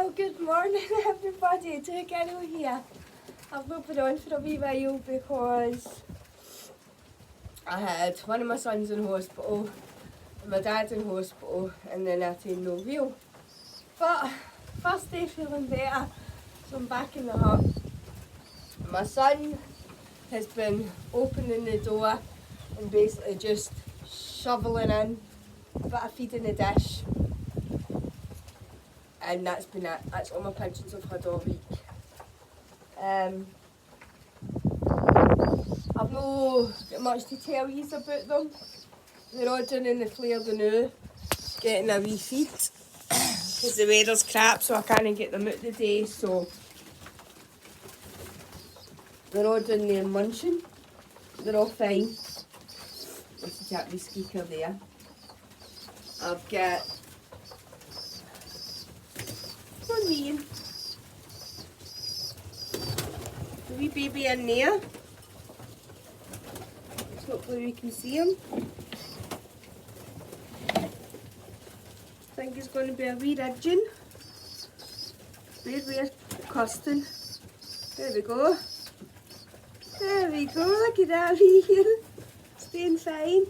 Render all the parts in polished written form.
Well, good morning everybody, it's Carol here. I've not been on for a wee while because I had one of my sons in hospital, and my dad in hospital, and then I had no wheel. But first day feeling better, so I'm back in the hut. My son has been opening the door and basically just shoveling in a bit of feed in the dish. And that's been it. That's all my pigeons have had all week. I've no got much to tell you about them. They're all down in the flare the now, getting a wee feed. Because the weather's crap, so I can't get them out today. So they're all down there munching. They're all fine. Let's tap the squeaker there. I've got the wee baby in there. So hopefully we can see him. I think he's going to be a wee ridgeon. We're costing. There we go. There we go. Look at that wee here. Staying fine.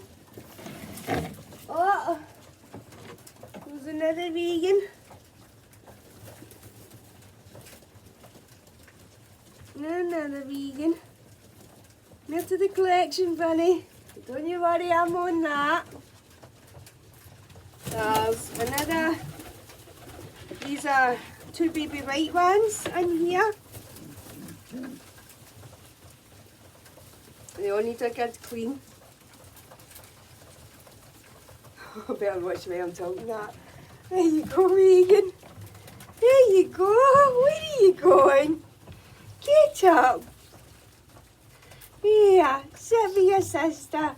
Oh, there's another vegan. Another vegan. Near to the collection, Bunny. Don't you worry, I'm on that. There's another. These are two baby white ones in here. They all need a good clean. I better watch me, I'm talking that. There you go, vegan. There you go. Where are you going? Get up. Yeah, sit with your sister.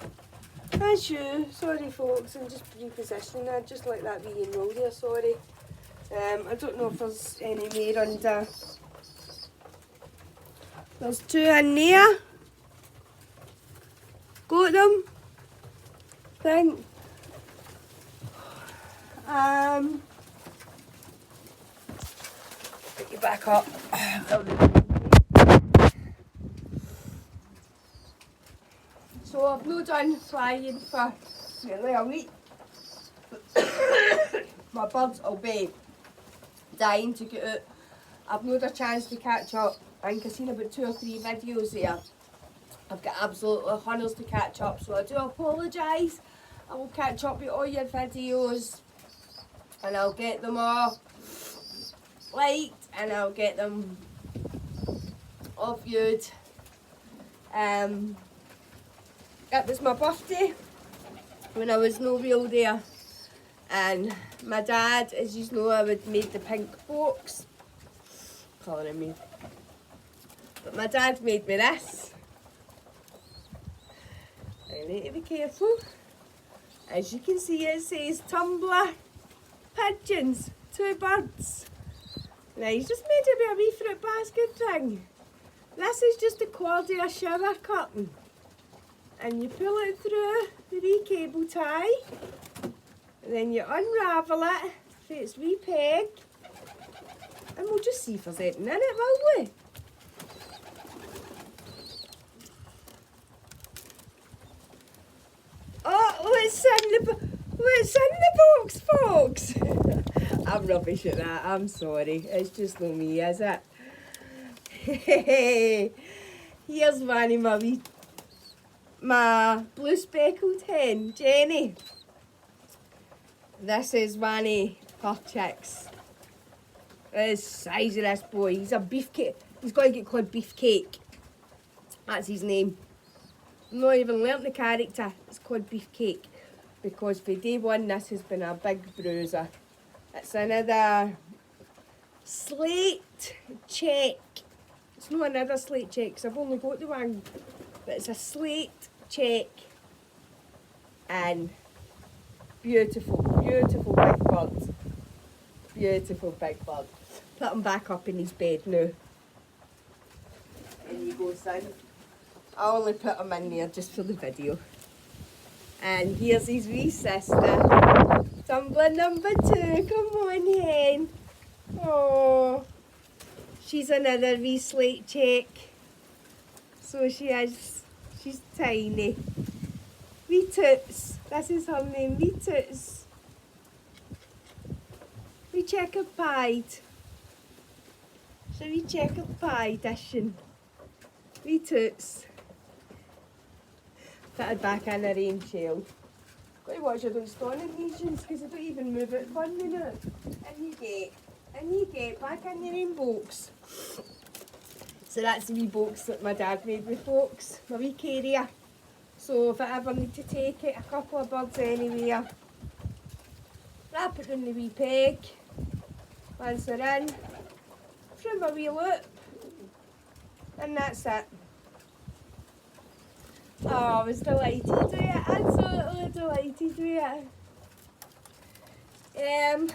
That's you. Sorry folks, I'm just repositioning that, just like that wee roll there, sorry. I don't know if there's any more under. There's two in there. Got them. Think. Pick you back up. So I've not done flying for nearly a week. My birds will be dying to get out. I've not had a chance to catch up. I think I've seen about 2 or 3 videos there. I've got absolutely hundreds to catch up, so I do apologise. I will catch up with all your videos and I'll get them all liked and I'll get them all viewed. It was my birthday when I was no real there, and my dad, as you know, I would made the pink box, colouring me, but my dad made me this. I need to be careful. As you can see, it says tumbler pigeons, 2 birds. Now he's just made it with a wee fruit basket thing. This is just a cord of a shower curtain. And you pull it through the wee cable tie, and then you unravel it for its wee peg, and we'll just see if there's anything in it, will we? Oh, what's in the box, folks? I'm rubbish at that, I'm sorry. It's just not me, is it? Here's one of my blue speckled hen, Jenny. This is one of her chicks. The size of this boy. He's a beefcake. He's got to get called Beefcake. That's his name. I've not even learnt the character. It's called Beefcake because for day one this has been a big bruiser. It's another slate check. It's not another slate check because I've only got the one, but it's a slate check and beautiful, beautiful big bird. Beautiful big bird. Put him back up in his bed now. In you go, son. I only put him in there just for the video. And here's his wee sister. Tumbler number 2. Come on, hen. Oh. She's another wee slate check. So she is, she's tiny. Wee Toots, this is her name, Wee Toots. Wee checkered pied. So wee checkered pie dishing. Wee Toots. Fitted back in a rain shell. Got to watch I don't stone in these jeans because I don't even move it fun you know. And you get back in your own box. So that's the wee box that my dad made with folks, my wee carrier. So if I ever need to take it, a couple of birds anywhere, wrap it in the wee peg, once they're in, through my wee loop, and that's it. Oh, I was delighted with it, absolutely delighted with it.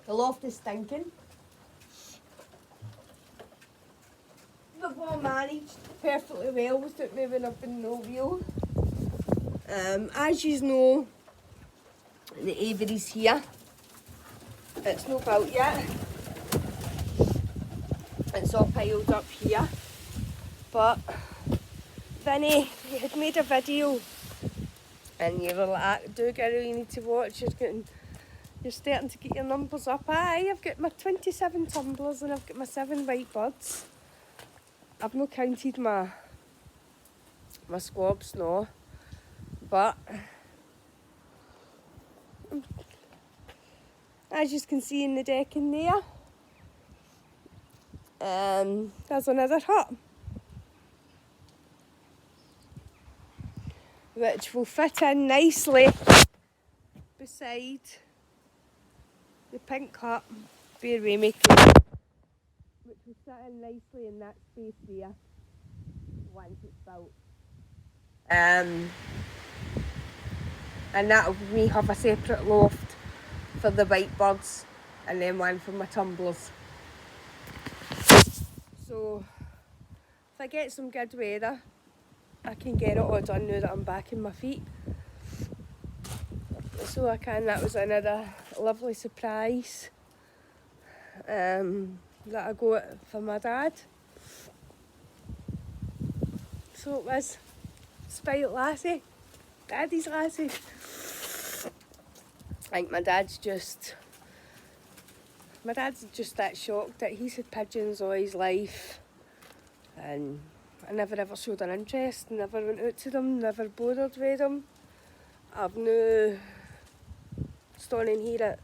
The loft is stinking. But we managed perfectly well without moving up in no wheel. As you know, the aviary's here. It's not built yet. It's all piled up here. But Vinny had made a video and you were like, do girl, you need to watch, you're starting to get your numbers up. Aye, I've got my 27 tumblers and I've got my 7 white birds. I've not counted my squabs, no. But as you can see in the deck in there, there's another hut, which will fit in nicely beside the pink hut, bear with me, which will sit in nicely in that space there once it's built. And that'll me have a separate loft for the white birds and then one for my tumblers. So if I get some good weather, I can get it all done now that I'm back in my feet. So I can, that was another lovely surprise that I got for my dad. So it was Spite Lassie, Daddy's Lassie. I think my dad's just that shocked that he's had pigeons all his life and I never ever showed an interest, never went out to them, never bothered with them. I've now standing here at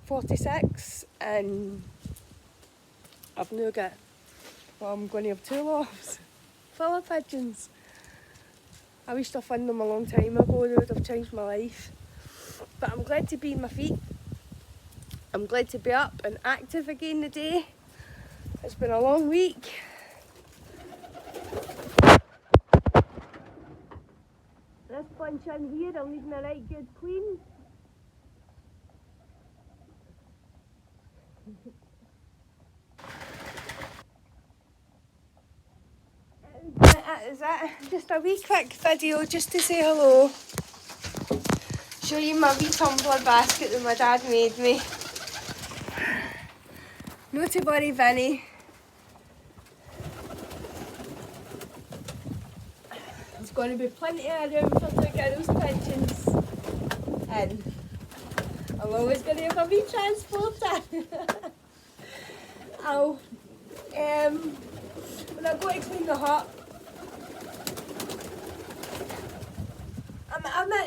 46 and I've now got, well, I'm going to have 2 lofts full of pigeons. I wished I found them a long time ago, they would have changed my life. But I'm glad to be on my feet. I'm glad to be up and active again today. It's been a long week. This bunch in here are needing a right good clean. That is it. Just a wee quick video just to say hello. Show you my wee tumbler basket that my dad made me. No to worry, Vinny. There's going to be plenty of room for 2 girls' pigeons. And I'm always going to have a wee transporter. When I go to clean the hut,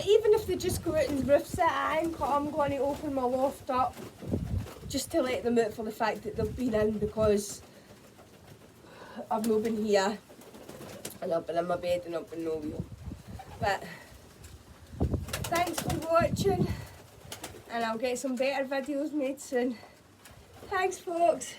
even if they just go out and roof sit, I'm going to open my loft up just to let them out for the fact that they've been in, because I've not been here and I've been in my bed and I've been no wheel. But thanks for watching and I'll get some better videos made soon. Thanks folks.